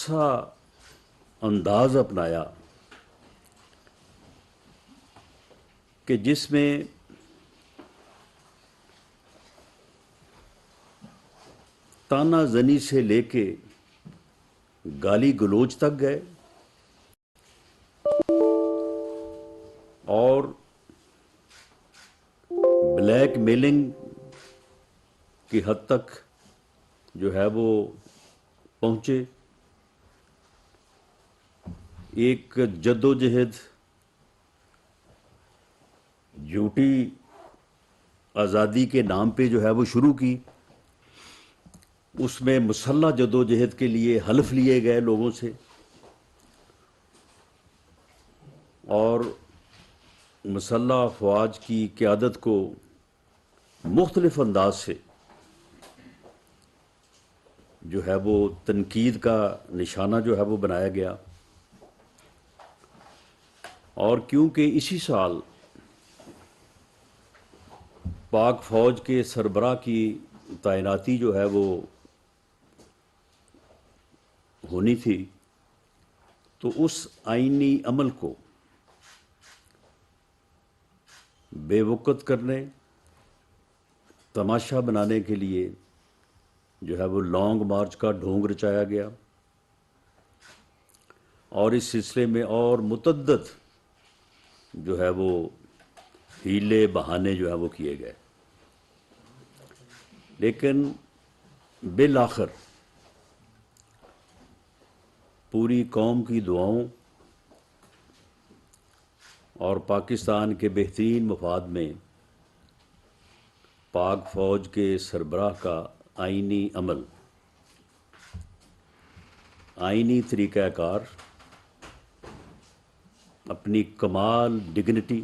سا انداز اپنایا کہ جس میں تانا زنی سے لے کے گالی گلوچ تک گئے اور بلیک میلنگ کی حد تک جو ہے وہ پہنچے. ایک جدوجہد جھوٹی آزادی کے نام پہ جو ہے وہ شروع کی. اس میں مسلح جدوجہد کے لیے حلف لیے گئے لوگوں سے اور مسلح افواج کی قیادت کو مختلف انداز سے جو ہے وہ تنقید کا نشانہ جو ہے وہ بنایا گیا. اور کیونکہ اسی سال پاک فوج کے سربراہ کی تعیناتی جو ہے وہ ہونی تھی تو اس آئینی عمل کو بے وقت کرنے تماشا بنانے کے لیے جو ہے وہ لانگ مارچ کا ڈھونگ رچایا گیا اور اس سلسلے میں اور متعدد جو ہے وہ ہیلے بہانے جو ہے وہ کیے گئے. لیکن بالآخر پوری قوم کی دعاؤں اور پاکستان کے بہترین مفاد میں پاک فوج کے سربراہ کا آئینی عمل، آئینی طریقہ کار اپنی کمال ڈگنیٹی،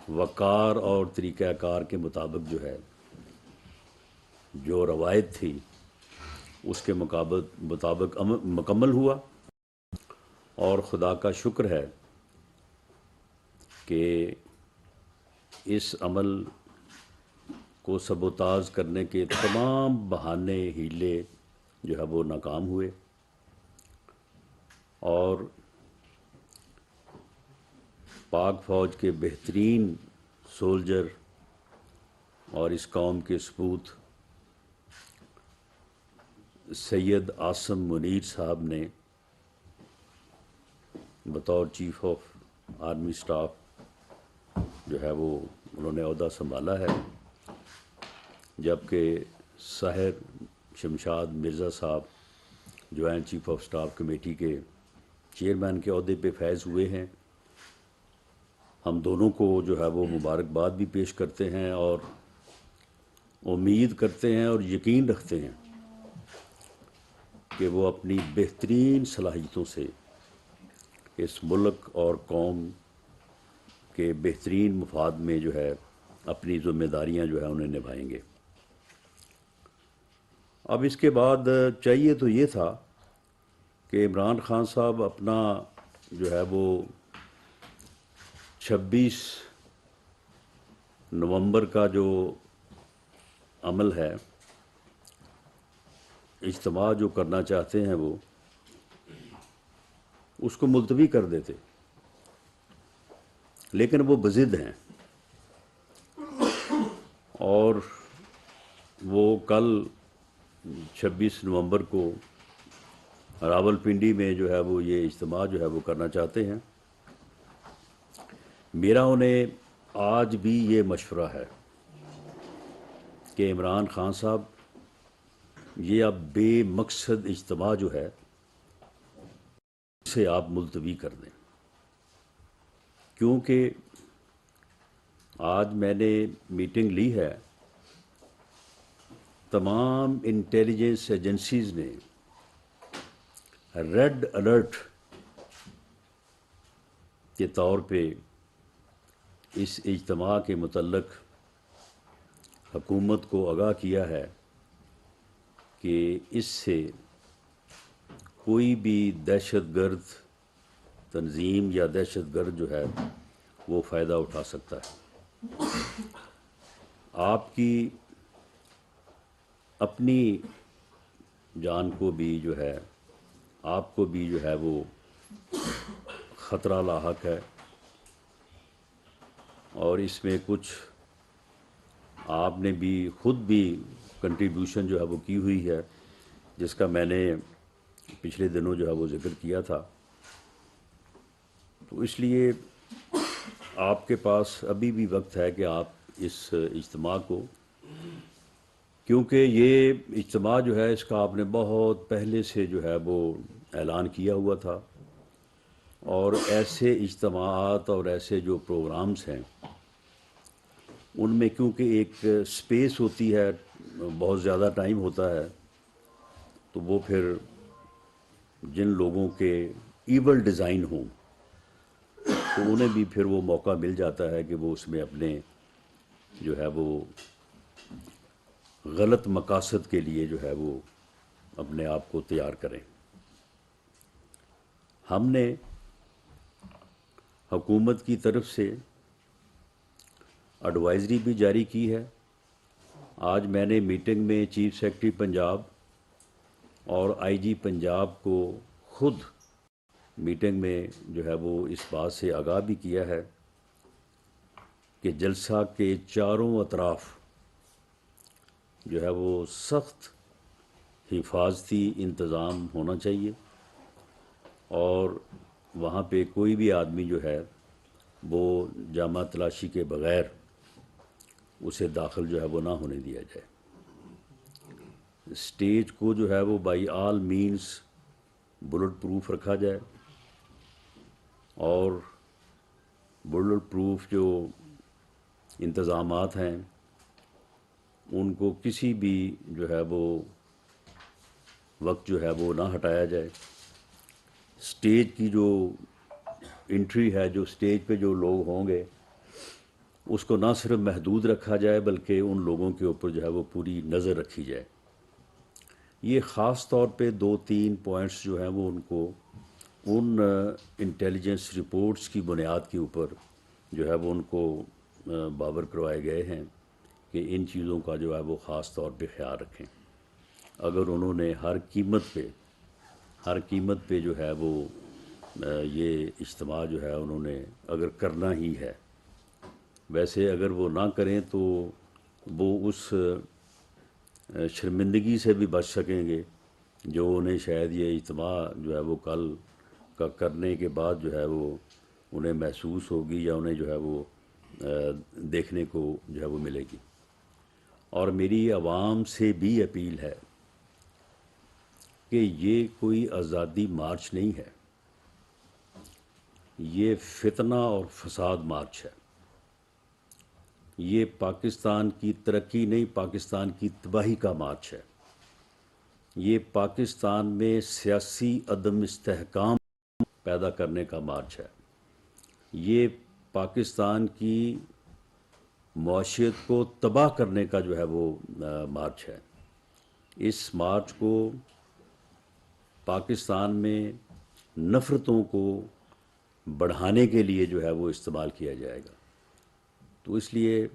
وقار اور طریقہ کار کے مطابق جو ہے جو روایت تھی اس کے مطابق مکمل ہوا. اور خدا کا شکر ہے کہ اس عمل کو سبوتاژ کرنے کے تمام بہانے ہیلے جو ہے وہ ناکام ہوئے اور پاک فوج کے بہترین سولجر اور اس قوم کے سپوت سید عاصم منیر صاحب نے بطور چیف آف آرمی سٹاف جو ہے وہ انہوں نے عہدہ سنبھالا ہے، جبکہ ساحر شمشاد مرزا صاحب joint chief of staff committee کے چیئرمین کے عہدے پہ فائز ہوئے ہیں. ہم دونوں کو جو ہے وہ مبارکباد بھی پیش کرتے ہیں اور امید کرتے ہیں اور یقین رکھتے ہیں کہ وہ اپنی بہترین صلاحیتوں سے اس ملک اور قوم کے بہترین مفاد میں جو ہے اپنی ذمہ داریاں جو ہے انہیں نبھائیں گے. اب اس کے بعد چاہیے تو یہ تھا کہ عمران خان صاحب اپنا جو ہے وہ 26 نومبر کا جو عمل ہے، اجتماع جو کرنا چاہتے ہیں وہ اس کو ملتوی کر دیتے، لیکن وہ بضد ہیں اور وہ کل 26 نومبر کو راول پنڈی میں جو ہے وہ یہ اجتماع جو ہے وہ کرنا چاہتے ہیں. میرا انہیں آج بھی یہ مشورہ ہے کہ عمران خان صاحب یہ اب بے مقصد اجتماع جو ہے اسے آپ ملتوی کر دیں، کیونکہ آج میں نے میٹنگ لی ہے، تمام انٹیلیجنس ایجنسیز نے ریڈ الرٹ کے طور پہ اس اجتماع کے متعلق حکومت کو آگاہ کیا ہے کہ اس سے کوئی بھی دہشت گرد تنظیم یا دہشت گرد جو ہے وہ فائدہ اٹھا سکتا ہے. آپ کی اپنی جان کو بھی جو ہے، آپ کو بھی جو ہے وہ خطرہ لاحق ہے، اور اس میں کچھ آپ نے بھی خود بھی کنٹریبیوشن جو ہے وہ کی ہوئی ہے، جس کا میں نے پچھلے دنوں جو ہے وہ ذکر کیا تھا۔ تو اس لیے آپ کے پاس ابھی بھی وقت ہے کہ آپ اس اجتماع کو، کیونکہ یہ اجتماع جو ہے اس کا آپ نے بہت پہلے سے جو ہے وہ اعلان کیا ہوا تھا، اور ایسے اجتماعات اور ایسے جو پروگرامز ہیں ان میں کیونکہ ایک سپیس ہوتی ہے، بہت زیادہ ٹائم ہوتا ہے، تو وہ پھر جن لوگوں کے ایول ڈیزائن ہوں تو انہیں بھی پھر وہ موقع مل جاتا ہے کہ وہ اس میں اپنے جو ہے وہ غلط مقاصد کے لیے جو ہے وہ اپنے آپ کو تیار کریں۔ ہم نے حکومت کی طرف سے ایڈوائزری بھی جاری کی ہے۔ آج میں نے میٹنگ میں چیف سیکرٹری پنجاب اور آئی جی پنجاب کو خود میٹنگ میں جو ہے وہ اس بات سے آگاہ بھی کیا ہے کہ جلسہ کے چاروں اطراف جو ہے وہ سخت حفاظتی انتظام ہونا چاہیے، اور وہاں پہ کوئی بھی آدمی جو ہے وہ جامہ تلاشی کے بغیر اسے داخل جو ہے وہ نہ ہونے دیا جائے۔ اسٹیج کو جو ہے وہ by all means bullet proof رکھا جائے، اور بلٹ پروف جو انتظامات ہیں ان کو کسی بھی جو ہے وہ وقت جو ہے وہ نہ ہٹایا جائے۔ اسٹیج کی جو انٹری ہے، جو اسٹیج پہ جو لوگ ہوں گے اس کو نہ صرف محدود رکھا جائے بلکہ ان لوگوں کے اوپر جو ہے وہ پوری نظر رکھی جائے۔ یہ خاص طور پہ 2-3 پوائنٹس جو ہیں وہ ان کو ان انٹیلیجنس رپورٹس کی بنیاد کے اوپر جو ہے وہ ان کو باور کروائے گئے ہیں کہ ان چیزوں کا جو ہے وہ خاص طور پہ خیال رکھیں۔ اگر انہوں نے ہر قیمت پہ جو ہے وہ یہ اجتماع جو ہے انہوں نے اگر کرنا ہی ہے، ویسے اگر وہ نہ کریں تو وہ اس شرمندگی سے بھی بچ سکیں گے جو انہیں شاید یہ اجتماع جو ہے وہ کل کا کرنے کے بعد جو ہے وہ انہیں محسوس ہوگی یا انہیں جو ہے وہ دیکھنے کو جو ہے وہ ملے گی۔ اور میری عوام سے بھی اپیل ہے کہ یہ کوئی آزادی مارچ نہیں ہے، یہ فتنہ اور فساد مارچ ہے۔ یہ پاکستان کی ترقی نہیں، پاکستان کی تباہی کا مارچ ہے۔ یہ پاکستان میں سیاسی عدم استحکام پیدا کرنے کا مارچ ہے۔ یہ پاکستان کی معاشیت کو تباہ کرنے کا جو ہے وہ مارچ ہے۔ اس مارچ کو پاکستان میں نفرتوں کو بڑھانے کے لیے جو ہے وہ استعمال کیا جائے گا۔ تو اس لیے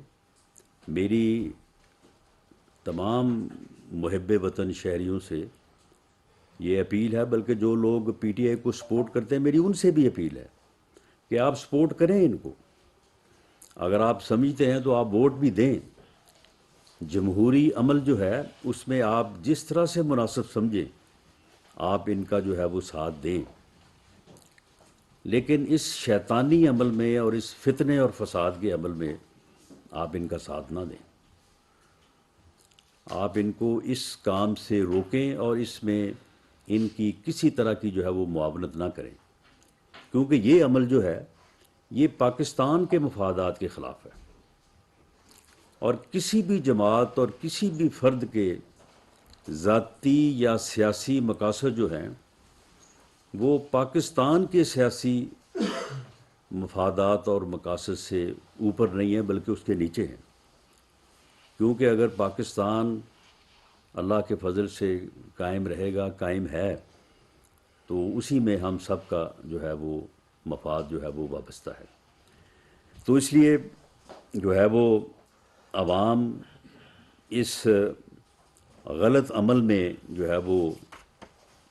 میری تمام محب وطن شہریوں سے یہ اپیل ہے، بلکہ جو لوگ پی ٹی آئی کو سپورٹ کرتے ہیں میری ان سے بھی اپیل ہے کہ آپ سپورٹ کریں ان کو۔ اگر آپ سمجھتے ہیں تو آپ ووٹ بھی دیں۔ جمہوری عمل جو ہے اس میں آپ جس طرح سے مناسب سمجھیں آپ ان کا جو ہے وہ ساتھ دیں، لیکن اس شیطانی عمل میں اور اس فتنے اور فساد کے عمل میں آپ ان کا ساتھ نہ دیں۔ آپ ان کو اس کام سے روکیں اور اس میں ان کی کسی طرح کی جو ہے وہ معاونت نہ کریں، کیونکہ یہ عمل جو ہے یہ پاکستان کے مفادات کے خلاف ہے، اور کسی بھی جماعت اور کسی بھی فرد کے ذاتی یا سیاسی مقاصد جو ہیں وہ پاکستان کے سیاسی مفادات اور مقاصد سے اوپر نہیں ہیں بلکہ اس کے نیچے ہیں۔ کیونکہ اگر پاکستان اللہ کے فضل سے قائم رہے گا، قائم ہے، تو اسی میں ہم سب کا جو ہے وہ مفاد جو ہے وہ وابستہ ہے۔ تو اس لیے جو ہے وہ عوام اس غلط عمل میں جو ہے وہ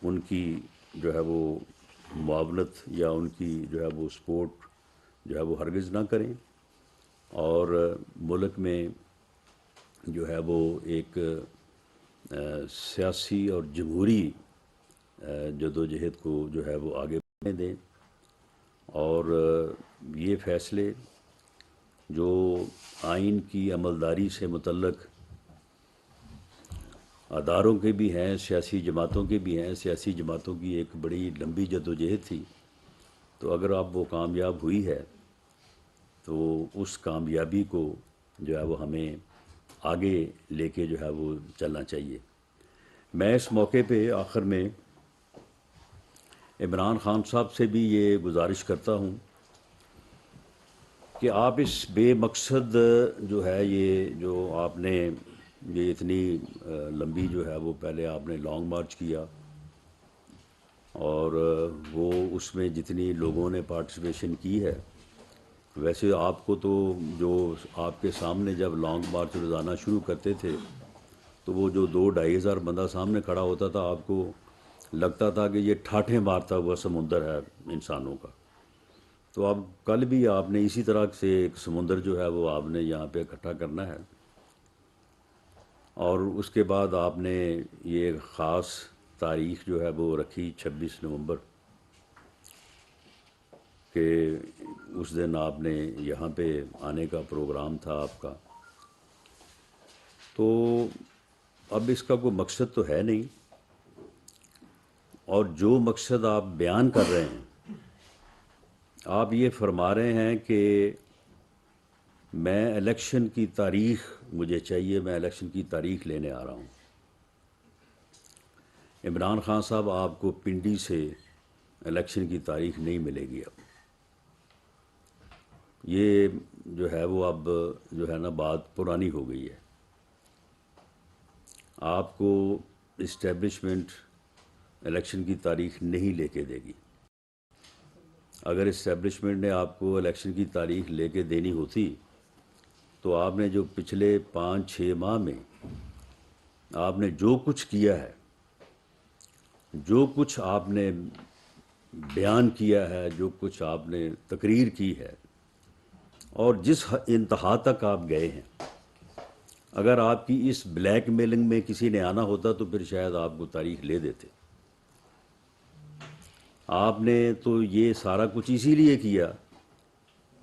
ان کی جو ہے وہ معاونت یا ان کی جو ہے وہ سپورٹ جو ہے وہ ہرگز نہ کریں، اور ملک میں جو ہے وہ ایک سیاسی اور جمہوری جدوجہد کو جو ہے وہ آگے بڑھنے دیں، اور یہ فیصلے جو آئین کی عملداری سے متعلق اداروں کے بھی ہیں، سیاسی جماعتوں کے بھی ہیں، سیاسی جماعتوں کی ایک بڑی لمبی جدوجہد تھی، تو اگر اب وہ کامیاب ہوئی ہے تو اس کامیابی کو جو ہے وہ ہمیں آگے لے کے جو ہے وہ چلنا چاہیے۔ میں اس موقع پہ آخر میں عمران خان صاحب سے بھی یہ گزارش کرتا ہوں کہ آپ اس بے مقصد جو ہے یہ جو آپ نے یہ اتنی لمبی جو ہے وہ پہلے آپ نے لانگ مارچ کیا، اور وہ اس میں جتنی لوگوں نے پارٹیسپیشن کی ہے، ویسے آپ کو تو جو آپ کے سامنے جب لانگ مارچ روزانہ شروع کرتے تھے تو وہ جو 2-2.5 ہزار بندہ سامنے کھڑا ہوتا تھا، آپ کو لگتا تھا کہ یہ ٹھاٹھیں مارتا ہوا سمندر ہے انسانوں کا۔ تو اب کل بھی آپ نے اسی طرح سے ایک سمندر جو ہے وہ آپ نے یہاں پہ اکٹھا کرنا ہے، اور اس کے بعد آپ نے یہ خاص تاریخ جو ہے وہ رکھی 26 نومبر کہ اس دن آپ نے یہاں پہ آنے کا پروگرام تھا آپ کا۔ تو اب اس کا کوئی مقصد تو ہے نہیں، اور جو مقصد آپ بیان کر رہے ہیں، آپ یہ فرما رہے ہیں کہ میں الیکشن کی تاریخ مجھے چاہیے، میں الیکشن کی تاریخ لینے آ رہا ہوں۔ عمران خان صاحب، آپ کو پنڈی سے الیکشن کی تاریخ نہیں ملے گی اب۔ یہ جو ہے وہ اب جو ہے نا بات پرانی ہو گئی ہے۔ آپ کو اسٹیبلشمنٹ الیکشن کی تاریخ نہیں لے کے دے گی۔ اگر اسٹیبلشمنٹ نے آپ کو الیکشن کی تاریخ لے کے دینی ہوتی تو آپ نے جو پچھلے 5-6 ماہ میں آپ نے جو کچھ کیا ہے، جو کچھ آپ نے بیان کیا ہے، جو کچھ آپ نے تقریر کی ہے، اور جس انتہا تک آپ گئے ہیں، اگر آپ کی اس بلیک میلنگ میں کسی نے آنا ہوتا تو پھر شاید آپ کو تاریخ لے دیتے۔ آپ نے تو یہ سارا کچھ اسی لیے کیا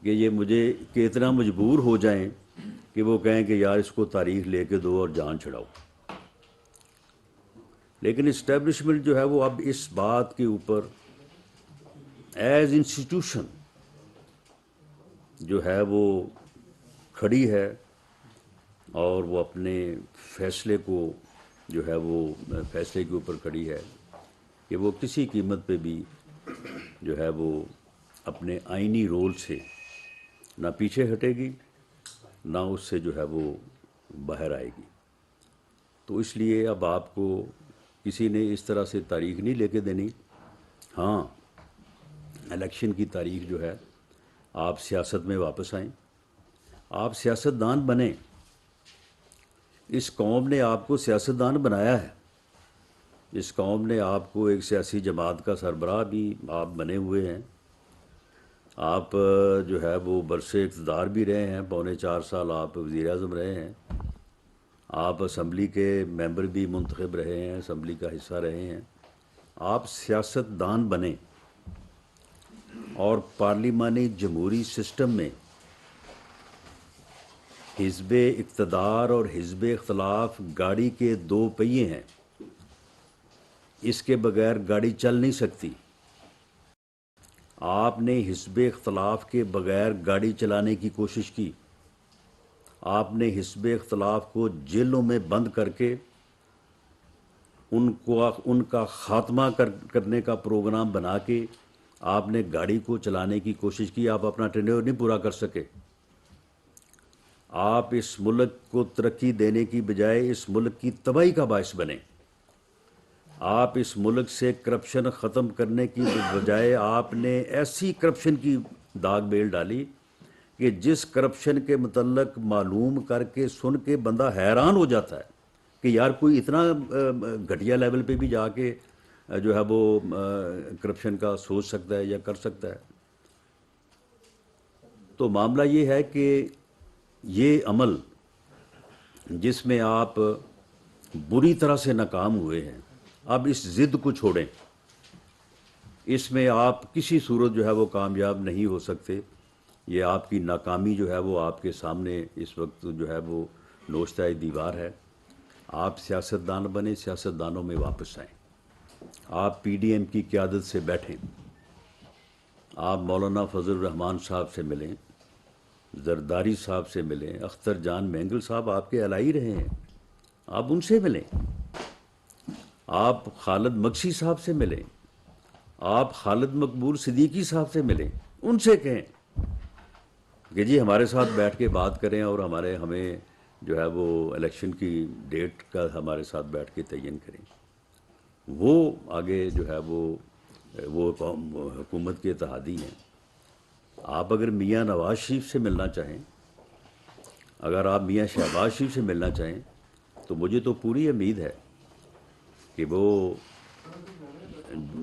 کہ یہ مجھے کہ اتنا مجبور ہو جائیں کہ وہ کہیں کہ یار اس کو تاریخ لے کے دو اور جان چھڑاؤ۔ لیکن اسٹیبلشمنٹ جو ہے وہ اب اس بات کے اوپر ایز انسٹیٹیوشن جو ہے وہ کھڑی ہے، اور وہ اپنے فیصلے کو جو ہے وہ فیصلے کے اوپر کھڑی ہے کہ وہ کسی قیمت پہ بھی جو ہے وہ اپنے آئینی رول سے نہ پیچھے ہٹے گی، نہ اس سے جو ہے وہ باہر آئے گی۔ تو اس لیے اب آپ کو کسی نے اس طرح سے تاریخ نہیں لے کے دینی۔ ہاں، الیکشن کی تاریخ جو ہے، آپ سیاست میں واپس آئیں، آپ سیاستدان بنیں۔ اس قوم نے آپ کو سیاستدان بنایا ہے، اس قوم نے آپ کو ایک سیاسی جماعت کا سربراہ بھی آپ بنے ہوئے ہیں، آپ جو ہے وہ برسِ اقتدار بھی رہے ہیں، 4.25 سال آپ وزیر اعظم رہے ہیں، آپ اسمبلی کے ممبر بھی منتخب رہے ہیں، اسمبلی کا حصہ رہے ہیں۔ آپ سیاستدان بنیں، اور پارلیمانی جمہوری سسٹم میں حزب اقتدار اور حزب اختلاف گاڑی کے 2 پہیے ہیں، اس کے بغیر گاڑی چل نہیں سکتی۔ آپ نے حزب اختلاف کے بغیر گاڑی چلانے کی کوشش کی، آپ نے حزب اختلاف کو جیلوں میں بند کر کے ان کا خاتمہ کرنے کا پروگرام بنا کے آپ نے گاڑی کو چلانے کی کوشش کی، آپ اپنا ٹینیور نہیں پورا کر سکے۔ آپ اس ملک کو ترقی دینے کی بجائے اس ملک کی تباہی کا باعث بنے۔ آپ اس ملک سے کرپشن ختم کرنے کی بجائے آپ نے ایسی کرپشن کی داغ بیل ڈالی کہ جس کرپشن کے متعلق معلوم کر کے سن کے بندہ حیران ہو جاتا ہے کہ یار کوئی اتنا گھٹیا لیول پہ بھی جا کے جو ہے وہ کرپشن کا سوچ سکتا ہے یا کر سکتا ہے. تو معاملہ یہ ہے کہ یہ عمل جس میں آپ بری طرح سے ناکام ہوئے ہیں، اب اس ضد کو چھوڑیں. اس میں آپ کسی صورت جو ہے وہ کامیاب نہیں ہو سکتے. یہ آپ کی ناکامی جو ہے وہ آپ کے سامنے اس وقت جو ہے وہ نوچتا دیوار ہے. آپ سیاستدان بنیں، سیاستدانوں میں واپس آئیں. آپ پی ڈی ایم کی قیادت سے بیٹھیں. آپ مولانا فضل الرحمان صاحب سے ملیں، زرداری صاحب سے ملیں، اختر جان مینگل صاحب آپ کے الائی رہے ہیں، آپ ان سے ملیں. آپ خالد مکسی صاحب سے ملیں، آپ خالد مقبول صدیقی صاحب سے ملیں. ان سے کہیں کہ جی ہمارے ساتھ بیٹھ کے بات کریں اور ہمیں جو ہے وہ الیکشن کی ڈیٹ کا ہمارے ساتھ بیٹھ کے تعین کریں. وہ آگے جو ہے وہ حکومت کے اتحادی ہیں. آپ اگر میاں نواز شریف سے ملنا چاہیں، اگر آپ میاں شہباز شریف سے ملنا چاہیں، تو مجھے تو پوری امید ہے کہ وہ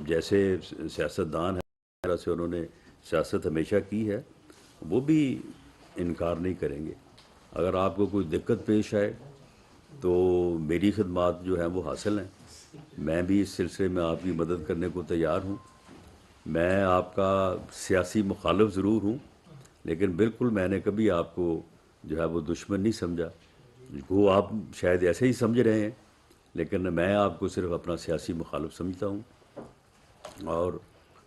جیسے سیاستدان ہیں، طرح سے انہوں نے سیاست ہمیشہ کی ہے، وہ بھی انکار نہیں کریں گے. اگر آپ کو کوئی دقت پیش آئے تو میری خدمات جو ہیں وہ حاصل ہیں. میں بھی اس سلسلے میں آپ کی مدد کرنے کو تیار ہوں. میں آپ کا سیاسی مخالف ضرور ہوں، لیکن بالکل میں نے کبھی آپ کو جو ہے وہ دشمن نہیں سمجھا. وہ آپ شاید ایسے ہی سمجھ رہے ہیں، لیکن میں آپ کو صرف اپنا سیاسی مخالف سمجھتا ہوں. اور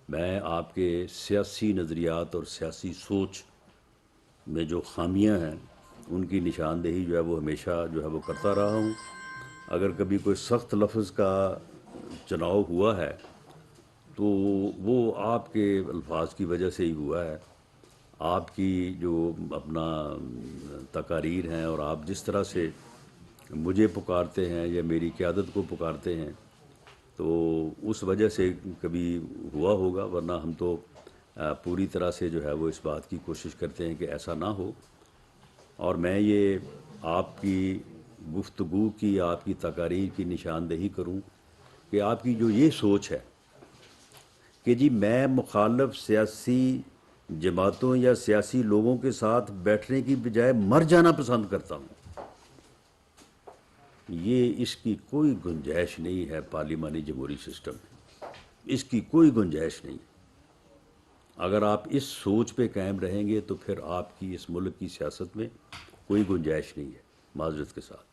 میں آپ کے سیاسی نظریات اور سیاسی سوچ میں جو خامیاں ہیں ان کی نشاندہی جو ہے وہ ہمیشہ جو ہے وہ کرتا رہا ہوں. اگر کبھی کوئی سخت لفظ کا چناؤ ہوا ہے تو وہ آپ کے الفاظ کی وجہ سے ہی ہوا ہے. آپ کی جو اپنا تقاریر ہیں اور آپ جس طرح سے مجھے پکارتے ہیں یا میری قیادت کو پکارتے ہیں، تو اس وجہ سے کبھی ہوا ہوگا، ورنہ ہم تو پوری طرح سے جو ہے وہ اس بات کی کوشش کرتے ہیں کہ ایسا نہ ہو. اور میں یہ آپ کی گفتگو کی، آپ کی تقاریر کی نشاندہی کروں کہ آپ کی جو یہ سوچ ہے کہ جی میں مخالف سیاسی جماعتوں یا سیاسی لوگوں کے ساتھ بیٹھنے کی بجائے مر جانا پسند کرتا ہوں، یہ اس کی کوئی گنجائش نہیں ہے پارلیمانی جمہوری سسٹم میں. اس کی کوئی گنجائش نہیں. اگر آپ اس سوچ پہ قائم رہیں گے تو پھر آپ کی اس ملک کی سیاست میں کوئی گنجائش نہیں ہے، معذرت کے ساتھ.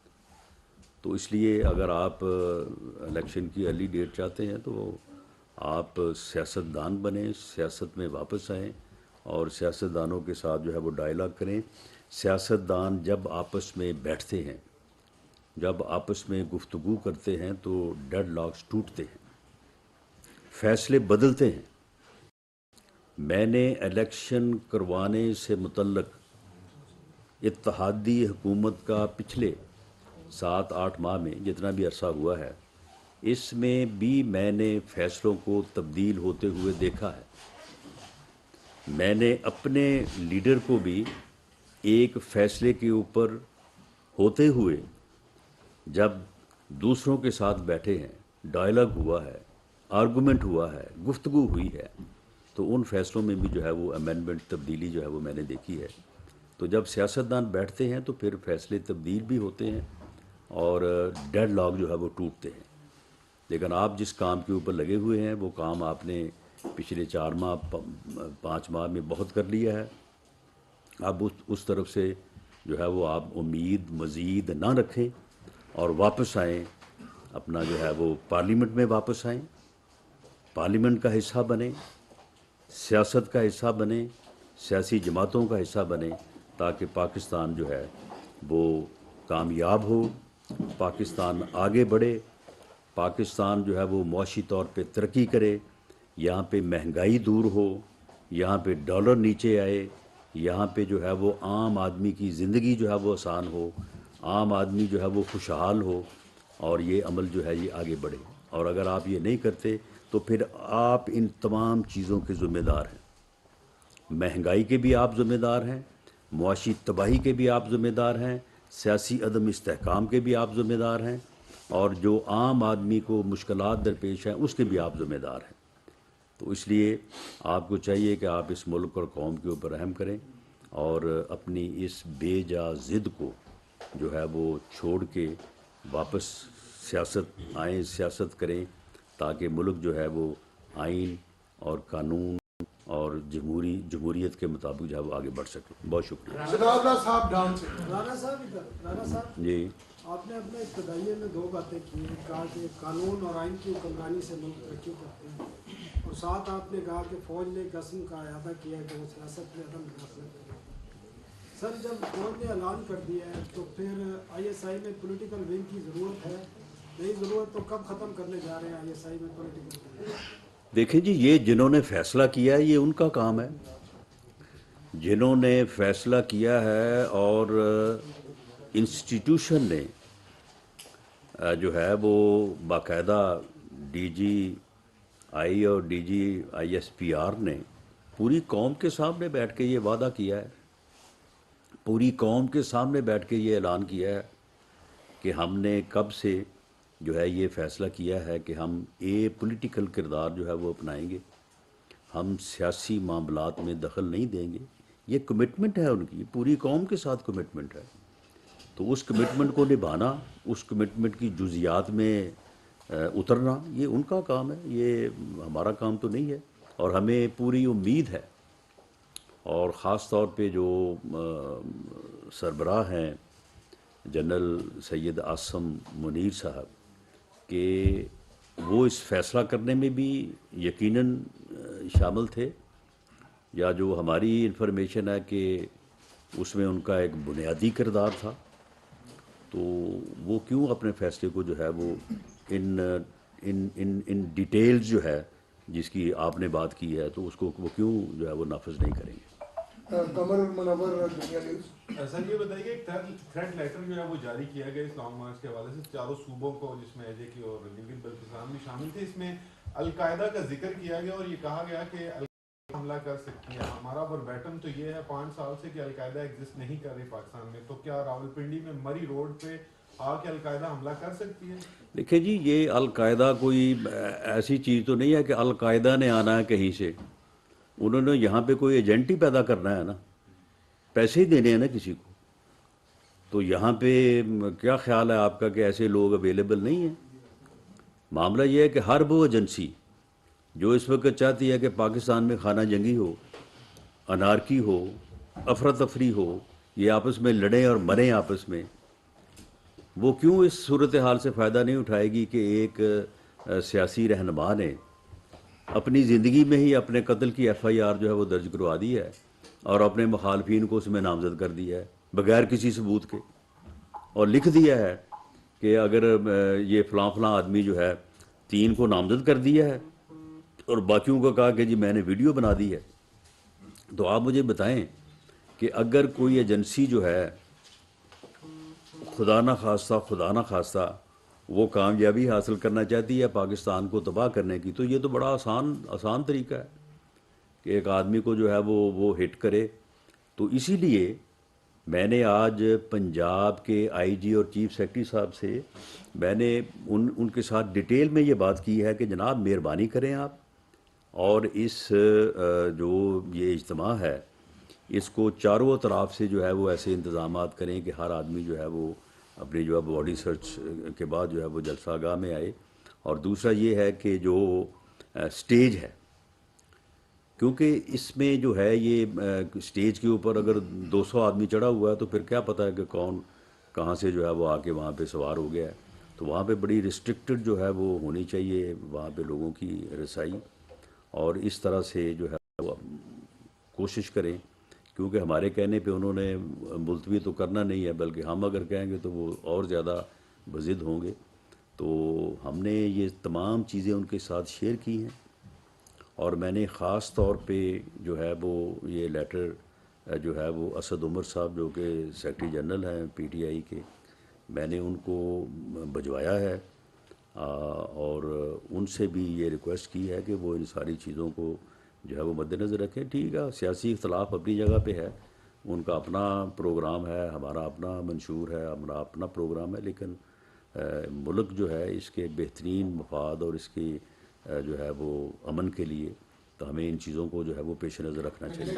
تو اس لیے اگر آپ الیکشن کی ارلی ڈیٹ چاہتے ہیں تو آپ سیاستدان بنیں، سیاست میں واپس آئیں اور سیاستدانوں کے ساتھ جو ہے وہ ڈائلاگ کریں. سیاستدان جب آپس میں بیٹھتے ہیں، جب آپس میں گفتگو کرتے ہیں تو ڈیڈ لاکس ٹوٹتے ہیں، فیصلے بدلتے ہیں. میں نے الیکشن کروانے سے متعلق اتحادی حکومت کا پچھلے 7-8 ماہ میں جتنا بھی عرصہ ہوا ہے، اس میں بھی میں نے فیصلوں کو تبدیل ہوتے ہوئے دیکھا ہے. میں نے اپنے لیڈر کو بھی ایک فیصلے کے اوپر ہوتے ہوئے جب دوسروں کے ساتھ بیٹھے ہیں، ڈائلاگ ہوا ہے، آرگومنٹ ہوا ہے، گفتگو ہوئی ہے، تو ان فیصلوں میں بھی جو ہے وہ امینڈمنٹ، تبدیلی جو ہے وہ میں نے دیکھی ہے. تو جب سیاستدان بیٹھتے ہیں تو پھر فیصلے تبدیل بھی ہوتے ہیں اور ڈیڈ لاک جو ہے وہ ٹوٹتے ہیں. لیکن آپ جس کام کے اوپر لگے ہوئے ہیں وہ کام آپ نے پچھلے 4-5 ماہ میں بہت کر لیا ہے. اب اس طرف سے جو ہے وہ آپ امید مزید نہ رکھیں اور واپس آئیں، اپنا جو ہے وہ پارلیمنٹ میں واپس آئیں، پارلیمنٹ کا حصہ بنیں، سیاست کا حصہ بنیں، سیاسی جماعتوں کا حصہ بنیں، تاکہ پاکستان جو ہے وہ کامیاب ہو، پاکستان آگے بڑھے، پاکستان جو ہے وہ معاشی طور پہ ترقی کرے، یہاں پہ مہنگائی دور ہو، یہاں پہ ڈالر نیچے آئے، یہاں پہ جو ہے وہ عام آدمی کی زندگی جو ہے وہ آسان ہو، عام آدمی جو ہے وہ خوشحال ہو، اور یہ عمل جو ہے یہ آگے بڑھے. اور اگر آپ یہ نہیں کرتے تو پھر آپ ان تمام چیزوں کے ذمہ دار ہیں. مہنگائی کے بھی آپ ذمہ دار ہیں، معاشی تباہی کے بھی آپ ذمہ دار ہیں، سیاسی عدم استحکام کے بھی آپ ذمہ دار ہیں، اور جو عام آدمی کو مشکلات درپیش ہیں اس کے بھی آپ ذمہ دار ہیں۔ تو اس لیے آپ کو چاہیے کہ آپ اس ملک اور قوم کے اوپر رحم کریں، اور اپنی اس بے جا ضد کو جو ہے وہ چھوڑ کے واپس سیاست آئیں، سیاست کریں، تاکہ ملک جو ہے وہ آئین اور قانون اور جمہوریت کے مطابق جو ہے وہ آگے بڑھ سکے۔ بہت شکریہ۔ رانا صاحب جی، آپ نے اپنے ابتدائیے میں دو باتیں کی ہیں، کہا کہ قانون اور آئین کی حکمرانی سے ملک ترقی کرتے ہیں، اور ساتھ آپ نے کہا کہ فوج نے قسم کا اعادہ کیا کہ وہ سیاست میں عدم مداخلت کرے گی۔ سر، جب فوج نے اعلان کر دیا ہے تو پھر آئی ایس آئی میں پولیٹیکل ونگ کی ضرورت ہے؟ نہیں ضرورت تو کب ختم کرنے جا رہے ہیں آئی ایس آئی میں پولیٹیکل ونگ؟ دیکھیں جی، یہ جنہوں نے فیصلہ کیا ہے یہ ان کا کام ہے، جنہوں نے فیصلہ کیا ہے، اور انسٹیٹیوشن نے جو ہے وہ باقاعدہ ڈی جی آئی اور D G I S P R نے پوری قوم کے سامنے بیٹھ کے یہ وعدہ کیا ہے، پوری قوم کے سامنے بیٹھ کے یہ اعلان کیا ہے کہ ہم نے کب سے جو ہے یہ فیصلہ کیا ہے کہ ہم پولیٹیکل کردار جو ہے وہ اپنائیں گے، ہم سیاسی معاملات میں دخل نہیں دیں گے۔ یہ کمٹمنٹ ہے ان کی، پوری قوم کے ساتھ کمٹمنٹ ہے۔ تو اس کمٹمنٹ کو نبھانا، اس کمٹمنٹ کی جزیات میں اترنا، یہ ان کا کام ہے، یہ ہمارا کام تو نہیں ہے۔ اور ہمیں پوری امید ہے، اور خاص طور پہ جو سربراہ ہیں جنرل سید عاصم منیر صاحب، کہ وہ اس فیصلہ کرنے میں بھی یقیناً شامل تھے، یا جو ہماری انفارمیشن ہے کہ اس میں ان کا ایک بنیادی کردار تھا، تو وہ کیوں اپنے فیصلے کو جو ہے وہ ان ڈیٹیلز جو ہے جس کی آپ نے بات کی ہے، تو اس کو وہ کیوں جو ہے وہ نافذ نہیں کریں گے؟ قمر منور دنیا نیوز۔ سر یہ بتائیے کہ تھریٹ لیٹر جو ہے وہ جاری کیا گیا اس لانگ مارچ کے حوالے سے چاروں صوبوں کو، جس میں ایجے کی اور گلگت بلتستان بھی شامل تھے۔ اس میں القاعدہ کا ذکر کیا گیا اور یہ کہا گیا کہ القاعدہ حملہ کر سکتی ہے۔ ہمارا وربیٹم تو یہ ہے 5 سال سے کہ القاعدہ ایگزسٹ نہیں کر رہی پاکستان میں، تو کیا راولپنڈی میں مری روڈ پہ آ کے القاعدہ حملہ کر سکتی ہے؟ دیکھیں جی، یہ القاعدہ کوئی ایسی چیز تو نہیں ہے کہ القاعدہ نے آنا ہے کہیں سے، انہوں نے یہاں پہ کوئی ایجنٹ ہی پیدا کرنا ہے نا، پیسے ہی دینے ہیں نا کسی کو۔ تو یہاں پہ کیا خیال ہے آپ کا کہ ایسے لوگ اویلیبل نہیں ہیں؟ معاملہ یہ ہے کہ ہر وہ ایجنسی جو اس وقت چاہتی ہے کہ پاکستان میں خانہ جنگی ہو، انارکی ہو، افراتفری ہو، یہ آپس میں لڑیں اور مریں آپس میں، وہ کیوں اس صورتحال سے فائدہ نہیں اٹھائے گی کہ ایک سیاسی رہنما نے اپنی زندگی میں ہی اپنے قتل کی ایف آئی آر جو ہے وہ درج کروا دی ہے، اور اپنے مخالفین کو اس میں نامزد کر دیا ہے بغیر کسی ثبوت کے، اور لکھ دیا ہے کہ اگر یہ فلاں فلاں آدمی جو ہے 3 کو نامزد کر دیا ہے، اور باقیوں کو کہا کہ جی میں نے ویڈیو بنا دی ہے۔ تو آپ مجھے بتائیں کہ اگر کوئی ایجنسی جو ہے خدا نہ خواستہ وہ کامیابی حاصل کرنا چاہتی ہے پاکستان کو تباہ کرنے کی، تو یہ تو بڑا آسان طریقہ ہے کہ ایک آدمی کو جو ہے وہ ہٹ کرے۔ تو اسی لیے میں نے آج پنجاب کے آئی جی اور چیف سیکرٹری صاحب سے میں نے ان کے ساتھ ڈیٹیل میں یہ بات کی ہے کہ جناب مہربانی کریں آپ، اور اس جو یہ اجتماع ہے اس کو چاروں اطراف سے جو ہے وہ ایسے انتظامات کریں کہ ہر آدمی جو ہے وہ اپنی جو ہے باڈی سرچ کے بعد جو ہے وہ جلسہ گاہ میں آئے۔ اور دوسرا یہ ہے کہ جو سٹیج ہے، کیونکہ اس میں جو ہے یہ سٹیج کے اوپر اگر 200 آدمی چڑھا ہوا ہے تو پھر کیا پتہ ہے کہ کون کہاں سے جو ہے وہ آ کے وہاں پہ سوار ہو گیا ہے۔ تو وہاں پہ بڑی ریسٹرکٹڈ جو ہے وہ ہونی چاہیے وہاں پہ لوگوں کی رسائی، اور اس طرح سے جو ہے وہ کوشش کریں، کیونکہ ہمارے کہنے پہ انہوں نے ملتوی تو کرنا نہیں ہے، بلکہ ہم اگر کہیں گے تو وہ اور زیادہ بضد ہوں گے۔ تو ہم نے یہ تمام چیزیں ان کے ساتھ شیئر کی ہیں، اور میں نے خاص طور پہ جو ہے وہ یہ لیٹر جو ہے وہ اسد عمر صاحب جو کہ سیکرٹری جنرل ہیں پی ٹی آئی کے، میں نے ان کو بھجوایا ہے، اور ان سے بھی یہ ریکویسٹ کی ہے کہ وہ ان ساری چیزوں کو جو ہے وہ مد نظر رکھیں۔ ٹھیک ہے، سیاسی اختلاف اپنی جگہ پہ ہے، ان کا اپنا پروگرام ہے، ہمارا اپنا منشور ہے، ہمارا اپنا پروگرام ہے، لیکن ملک جو ہے اس کے بہترین مفاد اور اس کی جو ہے وہ امن کے لیے تو ہمیں ان چیزوں کو جو ہے وہ پیش نظر رکھنا چاہیے۔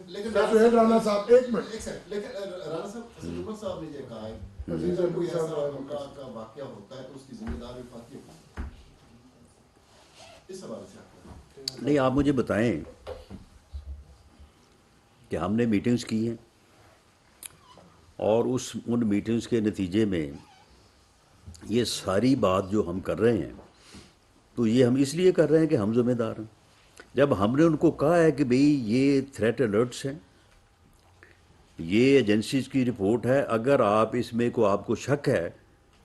لیکن رانا صاحب ایک منٹ، لیکن رانا صاحب صاحب نے یہ کہا ہے کہ کوئی ایسا حملہ کا واقعہ ہوتا ہے تو اس کی ذمہ دار وفاقی حکومت ہے، اس حوالے سے آپ نہیں، آپ مجھے بتائیں کہ ہم نے میٹنگز کی ہیں اور ان میٹنگز کے نتیجے میں یہ ساری بات جو ہم کر رہے ہیں تو یہ ہم اس لیے کر رہے ہیں کہ ہم ذمہ دار ہیں۔ جب ہم نے ان کو کہا ہے کہ بھئی یہ تھریٹ الرٹس ہیں، یہ ایجنسیز کی رپورٹ ہے، اگر آپ اس میں آپ کو شک ہے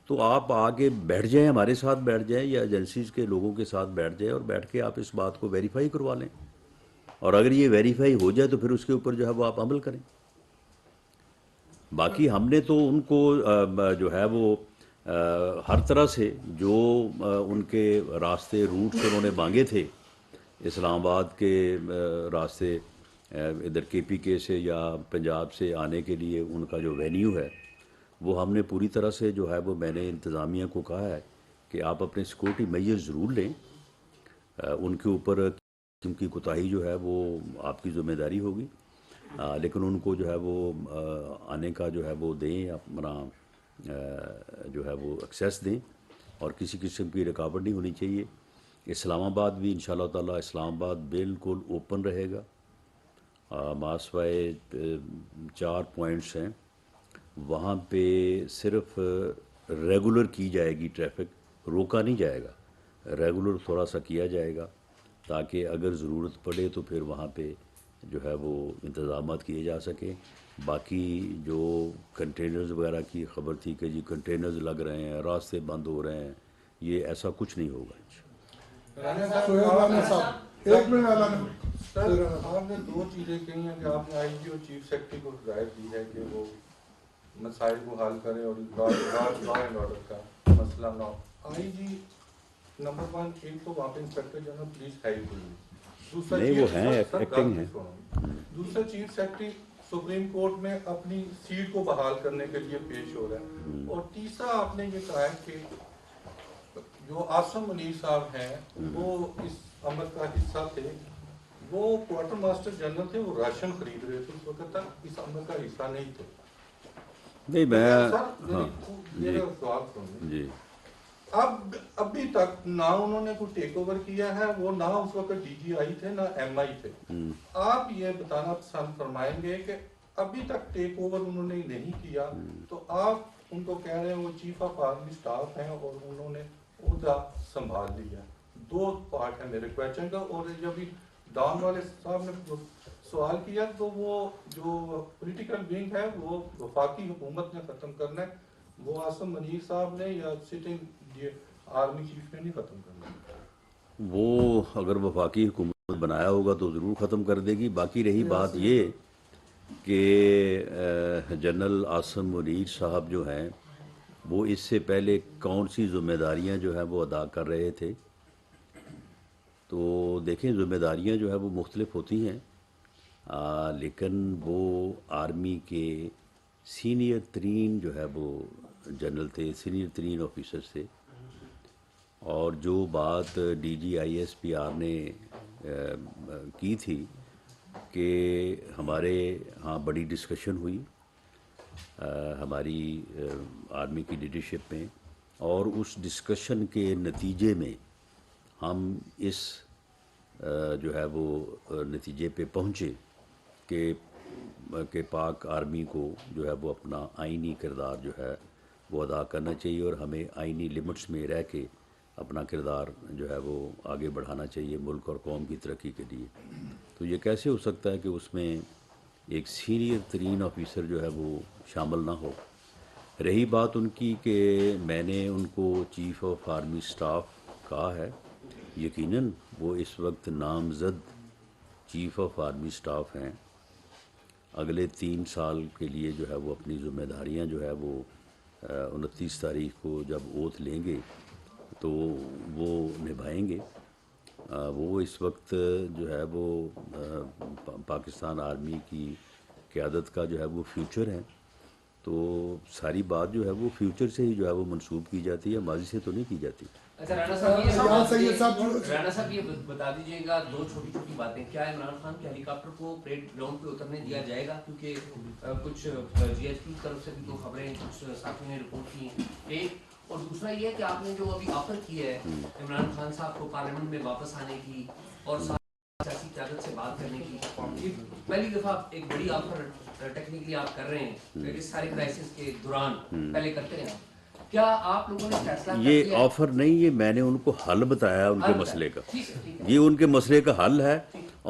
تو آپ آگے بیٹھ جائیں، ہمارے ساتھ بیٹھ جائیں یا ایجنسیز کے لوگوں کے ساتھ بیٹھ جائیں اور بیٹھ کے آپ اس بات کو ویریفائی کروا لیں، اور اگر یہ ویریفائی ہو جائے تو پھر اس کے اوپر جو ہے وہ آپ عمل کریں۔ باقی ہم نے تو ان کو جو ہے وہ ہر طرح سے جو ان کے راستے روٹس انہوں نے مانگے تھے، اسلام آباد کے راستے ادھر کے پی کے سے یا پنجاب سے آنے کے لیے ان کا جو وینیو ہے وہ ہم نے پوری طرح سے جو ہے وہ میں نے انتظامیہ کو کہا ہے کہ آپ اپنے سیکورٹی میجر ضرور لیں، ان کے اوپر ان کی کوتاہی جو ہے وہ آپ کی ذمہ داری ہوگی، لیکن ان کو جو ہے وہ آنے کا جو ہے وہ دیں، اپنا جو ہے وہ ایکسیس دیں اور کسی قسم کی رکاوٹ نہیں ہونی چاہیے۔ اسلام آباد بھی انشاءاللہ تعالیٰ اسلام آباد بالکل اوپن رہے گا، ماسوائے 4 پوائنٹس ہیں، وہاں پہ صرف ریگولر کی جائے گی، ٹریفک روکا نہیں جائے گا، ریگولر تھوڑا سا کیا جائے گا تاکہ اگر ضرورت پڑے تو پھر وہاں پہ جو ہے وہ انتظامات کیے جا سکیں۔ باقی جو کنٹینرز وغیرہ کی خبر تھی کہ جی کنٹینرز لگ رہے ہیں، راستے بند ہو رہے ہیں، یہ ایسا کچھ نہیں ہوگا۔ رانا صاحب ایک منٹ، سر آپ نے 2 چیزیں کہی ہیں کہ آپ نے آئی جی اور چیف سیکرٹری کو ہدایت دی ہے کہ وہ مسائل کو حل کریں اور لا اینڈ آرڈر کا مسئلہ نہ ہو۔ آئی جی نمبر 1 ایک تو وہاں پہ انسپیکٹر جنرل پولیس ہے ہی کوئی، دوسرا نہیں، وہ ہیں، ایکٹنگ ہیں۔ دوسرا چیف سیکرٹری سپریم کورٹ میں اپنی سیٹ کو بحال کرنے کے لیے پیش ہو رہا ہے، اور تیسرا آپ نے یہ کہا ہے کہ جو عاصم منیر صاحب ہیں وہ اس عمل کا حصہ تھے، وہ کوارٹر ماسٹر جنرل تھے، وہ راشن خرید رہے تھے، اس وقت تک اس عمل کا حصہ نہیں تھے۔ نہیں میں ہاں میرا سوال سنیں، جی ابھی تک نہ انہوں نے کوئی ٹیک اوور کیا ہے، وہ نہ اس وقت ڈی جی آئی تھے نہ ایم آئی تھے، آپ یہ بتانا پسند فرمائیں گے کہ ابھی تک ٹیک اوور انہوں نے نہیں کیا تو آپ ان کو کہہ رہے ہیں وہ چیف آف آرمی سٹاف ہیں اور انہوں نے عہدہ سنبھال لیا۔ 2 پارٹ ہے میرے کویسچن کا، اور جب ڈان والے صاحب نے جو سوال کیا تو وہ جو پولیٹیکل ونگ ہے وہ وفاقی حکومت نے ختم کرنا ہے، وہ عاصم منیر صاحب نے یا سٹنگ آرمی چیف نے نہیں ختم کرنا۔ وہ اگر وفاقی حکومت بنایا ہوگا تو ضرور ختم کر دے گی۔ باقی رہی بات یہ کہ جنرل عاصم منیر صاحب جو ہیں وہ اس سے پہلے کون سی ذمہ داریاں جو ہیں وہ ادا کر رہے تھے، تو دیکھیں ذمہ داریاں جو ہے وہ مختلف ہوتی ہیں، لیکن وہ آرمی کے سینئر ترین جو ہے وہ جنرل تھے، سینئر ترین آفیسرز تھے، اور جو بات D G I S P R نے کی تھی کہ ہمارے ہاں بڑی ڈسکشن ہوئی ہماری آرمی کی لیڈرشپ میں، اور اس ڈسکشن کے نتیجے میں ہم اس جو ہے وہ نتیجے پہ پہنچے کہ پاک آرمی کو جو ہے وہ اپنا آئینی کردار جو ہے وہ ادا کرنا چاہیے، اور ہمیں آئینی لمٹس میں رہ کے اپنا کردار جو ہے وہ آگے بڑھانا چاہیے ملک اور قوم کی ترقی کے لیے۔ تو یہ کیسے ہو سکتا ہے کہ اس میں ایک سینئر ترین آفیسر جو ہے وہ شامل نہ ہو؟ رہی بات ان کی کہ میں نے ان کو چیف آف آرمی سٹاف کہا ہے، یقیناً وہ اس وقت نامزد چیف آف آرمی سٹاف ہیں، اگلے 3 سال کے لیے جو ہے وہ اپنی ذمہ داریاں جو ہے وہ 29 تاریخ کو جب اوتھ لیں گے تو وہ نبھائیں گے، وہ اس وقت جو ہے وہ پاکستان آرمی کی قیادت کا جو ہے وہ فیوچر ہے، تو ساری بات جو ہے وہ فیوچر سے ہی جو ہے وہ منسوب کی جاتی ہے، ماضی سے تو نہیں کی جاتی۔ اچھا رانا صاحب یہ بتا دیجیے گا دو چھوٹی چھوٹی باتیں، کیا عمران خان کے ہیلی کاپٹر کو پریڈ گراؤنڈ پہ اترنے دیا جائے گا؟ کیونکہ کچھ جی ایچ پی کی طرف سے بھی تو خبریں کچھ ساتھیوں نے رپورٹ کی ہیں، ایک، اور دوسرا یہ کہ آپ نے جو ابھی آفر کی ہے عمران خان صاحب کو پارلیمنٹ میں واپس آنے کی اور سیاسی قیادت سے بات کرنے کی، یہ پہلی دفعہ ایک بڑی آفر ٹیکنیکلی آپ کر رہے ہیں اس سارے کرائسس کے دوران، پہلے کرتے رہے آپ، کیا آپ لوگوں نے فیصلہ کر یہ لیا ہے؟ آفر نہیں، یہ میں نے ان کو حل بتایا ان کے مسئلے کا، یہ ان کے مسئلے کا حل ہے،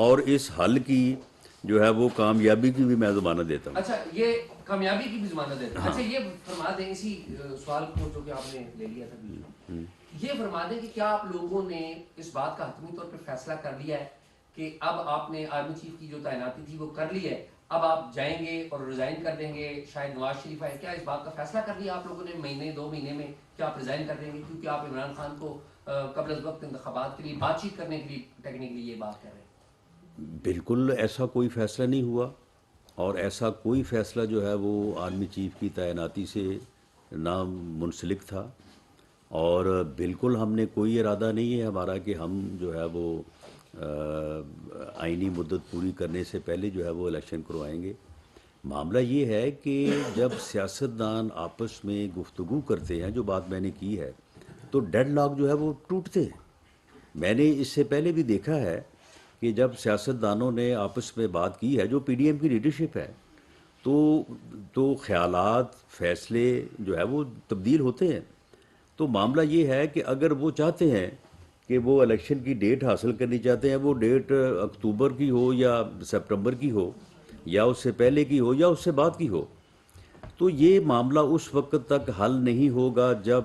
اور اس حل کی جو ہے وہ کامیابی کی بھی میں ضمانت دیتا ہوں۔ اچھا یہ کامیابی کی بھی ضمانت دیتا ہے۔ اچھا یہ فرما دیں اسی سوال کو جو کہ آپ نے لے لیا تھا بیچ میں، یہ فرما دیں کہ کیا آپ لوگوں نے اس بات کا حتمی طور پہ فیصلہ کر لیا ہے کہ اب آپ نے آرمی چیف کی جو تعیناتی تھی وہ کر لی ہے، اب آپ جائیں گے اور ریزائن کر دیں گے، شاید نواز شریف آئے، کیا اس بات کا فیصلہ کر لیا آپ لوگوں نے مہینے دو مہینے میں کہ آپ ریزائن کر دیں گے کیونکہ آپ عمران خان کو قبل از وقت انتخابات کے لیے بات چیت کرنے کے لیے ٹیکنیکلی یہ بات کر رہے ہیں؟ بالکل ایسا کوئی فیصلہ نہیں ہوا، اور ایسا کوئی فیصلہ جو ہے وہ آرمی چیف کی تعیناتی سے نہ منسلک تھا، اور بالکل ہم نے کوئی ارادہ نہیں ہے ہمارا کہ ہم جو ہے وہ آئینی مدت پوری کرنے سے پہلے جو ہے وہ الیکشن کروائیں گے۔ معاملہ یہ ہے کہ جب سیاستدان آپس میں گفتگو کرتے ہیں، جو بات میں نے کی ہے، تو ڈیڈ لاک جو ہے وہ ٹوٹتے ہیں۔ میں نے اس سے پہلے بھی دیکھا ہے کہ جب سیاستدانوں نے آپس میں بات کی ہے، جو پی ڈی ایم کی لیڈرشپ ہے، تو خیالات، فیصلے جو ہے وہ تبدیل ہوتے ہیں۔ تو معاملہ یہ ہے کہ اگر وہ چاہتے ہیں کہ وہ الیکشن کی ڈیٹ حاصل کرنی چاہتے ہیں، وہ ڈیٹ اکتوبر کی ہو یا سپٹمبر کی ہو یا اس سے پہلے کی ہو یا اس سے بعد کی ہو، تو یہ معاملہ اس وقت تک حل نہیں ہوگا جب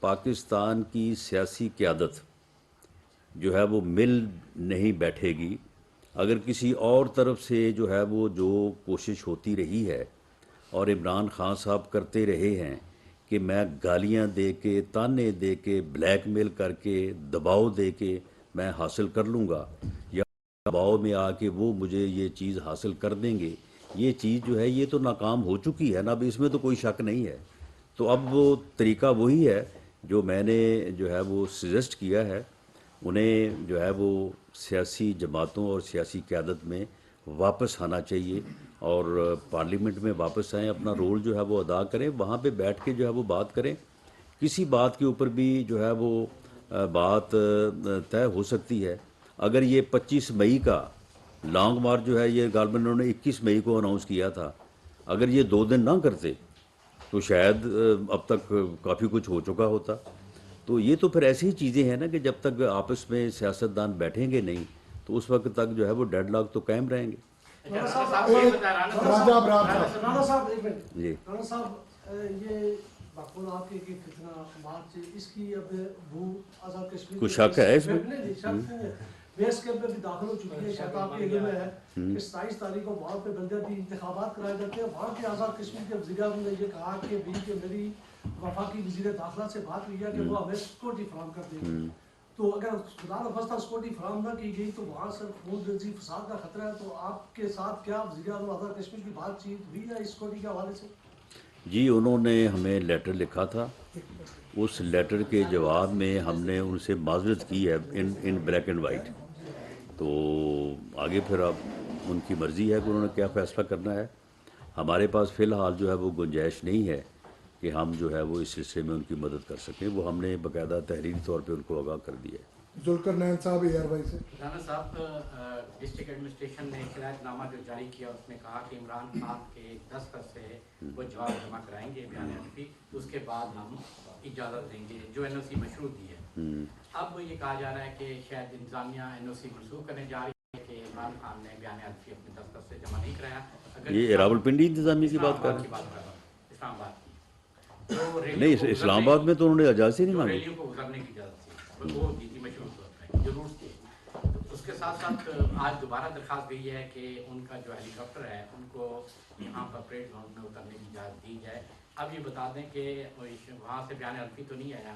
پاکستان کی سیاسی قیادت جو ہے وہ مل نہیں بیٹھے گی۔ اگر کسی اور طرف سے جو ہے وہ جو کوشش ہوتی رہی ہے اور عمران خان صاحب کرتے رہے ہیں کہ میں گالیاں دے کے، تانے دے کے، بلیک میل کر کے، دباؤ دے کے میں حاصل کر لوں گا، یا دباؤ میں آ کے وہ مجھے یہ چیز حاصل کر دیں گے، یہ چیز جو ہے یہ تو ناکام ہو چکی ہے نا، اب اس میں تو کوئی شک نہیں ہے۔ تو اب وہ طریقہ وہی ہے جو میں نے جو ہے وہ سجیسٹ کیا ہے، انہیں جو ہے وہ سیاسی جماعتوں اور سیاسی قیادت میں واپس آنا چاہیے، اور پارلیمنٹ میں واپس آئیں، اپنا رول جو ہے وہ ادا کریں، وہاں پہ بیٹھ کے جو ہے وہ بات کریں، کسی بات کے اوپر بھی جو ہے وہ بات طے ہو سکتی ہے۔ اگر یہ 25 مئی کا لانگ مارچ جو ہے یہ گورنمنٹ انہوں نے 21 مئی کو اناؤنس کیا تھا، اگر یہ 2 دن نہ کرتے تو شاید اب تک کافی کچھ ہو چکا ہوتا۔ تو یہ تو پھر ایسی ہی چیزیں ہیں نا کہ جب تک آپس میں سیاستدان بیٹھیں گے نہیں تو اس وقت تک جو ہے وہ ڈیڈ لاک تو قائم رہیں گے۔ رانا صاحب ایک منٹ، جی رانا صاحب یہ بقول آپ کی کتنا بات اس کی اب وہ آزاد کشمیر کچھ شک ہے اس میں؟ نہیں شک نہیں ہے، بیس کیمپ میں بھی داخل ہو چکی ہے، شاید آپ کے علم میں ہے کہ 27 تاریخ کو وہاں پہ بلدیاتی انتخابات کرائے جاتے ہیں۔ وہاں کے آزاد کشمیر کے وزیر اعظم نے یہ کہا کہ میری وفاقی وزیر داخلہ سے بات ہوئی ہے کہ وہ ہمیں سیکورٹی فراہم کر دیں گے، تو اگر خدا نخواستہ سیکورٹی فراہم نہ کی گئی تو وہاں سے خون ریزی فساد کا خطرہ ہے۔ تو آپ کے ساتھ کیا وزیر اعظم آزاد کشمیر کی بات چیت ہوئی ہے اس سیکورٹی کے حوالے سے؟ جی، انہوں نے ہمیں لیٹر لکھا تھا، اس لیٹر کے جواب میں ہم نے ان سے معذرت کی ہے ان بلیک اینڈ وائٹ۔ تو آگے پھر اب ان کی مرضی ہے کہ انہوں نے کیا فیصلہ کرنا ہے۔ ہمارے پاس فی الحال جو ہے وہ گنجائش نہیں ہے کہ ہم جو ہے وہ اس سلسلے میں ان کی مدد کر سکیں، وہ ہم نے باقاعدہ تحریری طور پہ ان کو آگاہ کر دیا ہے۔ ذوالفقار نین صاحب اے آر وائی سے۔ رانا صاحب، ڈسٹرکٹ ایڈمنسٹریشن نے ہدایت نامہ جو جاری کیا اس میں کہا کہ عمران خان کے دستخط سے وہ جواب جمع کرائیں گے بیان حلفی، اس کے بعد ہم اجازت دیں گے جو این او سی مشروط دی ہے۔ اب یہ کہا جا رہا ہے کہ شاید انتظامیہ این او سی منسوخ کرنے جا رہی ہے کہ عمران خان نے بیان حلفی اپنے دستخط سے جمع نہیں کرایا۔ یہ راولپنڈی انتظامیہ کی بات کر رہے ہیں؟ اسلام آباد کی نہیں، اسلام آباد میں تو انہوں نے اجازت ہی نہیں مانگی۔ ریلیوں کو گزرنے کی اجازت تھی، وہ دی تھی مشروط طور پہ جو روٹس تھے۔ اس کے ساتھ ساتھ آج دوبارہ درخواست گئی ہے کہ ان کا جو ہیلی کاپٹر ہے ان کو یہاں پر پریڈ گراؤنڈ میں اترنے کی اجازت دی جائے۔ اب یہ بتا دیں کہ وہاں سے بیان حلفی تو نہیں آیا،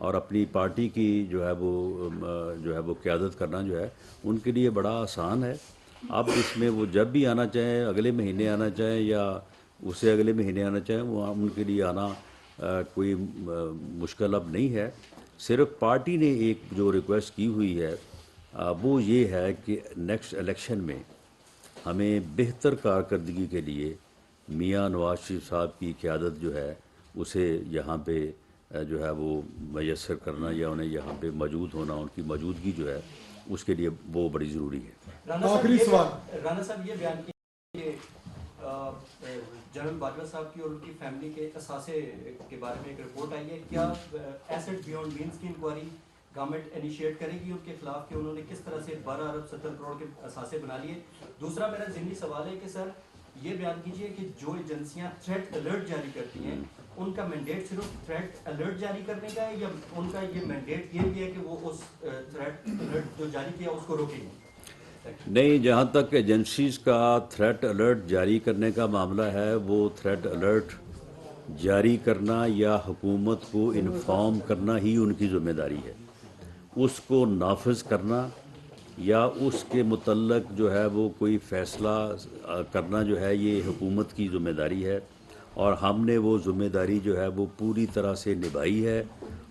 اور اپنی پارٹی کی جو ہے وہ قیادت کرنا جو ہے ان کے لیے بڑا آسان ہے. اب اس میں وہ جب بھی آنا چاہیں، اگلے مہینے آنا چاہیں یا اس سے اگلے مہینے آنا چاہیں، وہ ان کے لیے آنا کوئی مشکل اب نہیں ہے. صرف پارٹی نے ایک جو ریکویسٹ کی ہوئی ہے وہ یہ ہے کہ نیکسٹ الیکشن میں ہمیں بہتر کارکردگی کے لیے میاں نواز شریف صاحب کی قیادت جو ہے اسے یہاں پہ جو ہے وہ میسر کرنا یا انہیں یہاں پہ موجود ہونا، ان کی موجودگی جو ہے اس کے لیے وہ بڑی ضروری ہے. آخری سوال رانا صاحب یہ بیان کہ جنرل باجوہ صاحب کی اور ان کی فیملی کے اثاثے کے بارے میں ایک رپورٹ آئی ہے، کیا ایسٹ بیونڈ مینز کی انکوائری گورنمنٹ انیشیٹ کرے گی ان کے خلاف کہ انہوں نے کس طرح سے 12 ارب 70 کروڑ کے اثاثے بنا لیے؟ دوسرا میرا ضمنی سوال ہے کہ سر یہ بیان کیجئے کہ جو ایجنسیاں تھریٹ الرٹ جاری کرتی ہیں ان کا مینڈیٹ صرف تھریٹ الرٹ جاری کرنے کا ہے یا ان کا یہ مینڈیٹ یہ بھی ہے کہ وہ اس تھریٹ الرٹ جو جاری کیا اس کو روکیں گے؟ نہیں، جہاں تک ایجنسیز کا تھریٹ الرٹ جاری کرنے کا معاملہ ہے، وہ تھریٹ الرٹ جاری کرنا یا حکومت کو انفارم کرنا ہی ان کی ذمہ داری ہے. اس کو نافذ کرنا یا اس کے متعلق جو ہے وہ کوئی فیصلہ کرنا جو ہے یہ حکومت کی ذمہ داری ہے، اور ہم نے وہ ذمہ داری جو ہے وہ پوری طرح سے نبھائی ہے.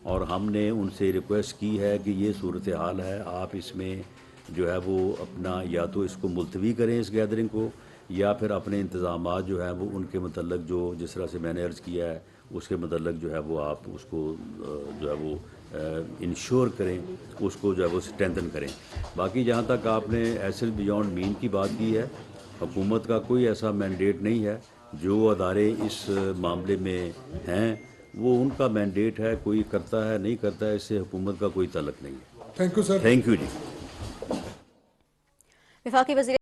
اور ہم نے ان سے ریکویسٹ کی ہے کہ یہ صورتحال ہے، آپ اس میں جو ہے وہ اپنا یا تو اس کو ملتوی کریں اس گیدرنگ کو، یا پھر اپنے انتظامات جو ہیں وہ ان کے متعلق جو جس طرح سے میں نے عرض کیا ہے اس کے متعلق جو ہے وہ آپ اس کو جو ہے وہ انشور کریں، اس کو جو ہے وہ اسٹرینتھن کریں. باقی جہاں تک آپ نے ایسل بیونڈ مین کی بات کی ہے، حکومت کا کوئی ایسا مینڈیٹ نہیں ہے. جو ادارے اس معاملے میں ہیں وہ ان کا مینڈیٹ ہے، کوئی کرتا ہے نہیں کرتا ہے، اس سے حکومت کا کوئی تعلق نہیں ہے. Thank you sir. Thank you ji. وفاقی وزیر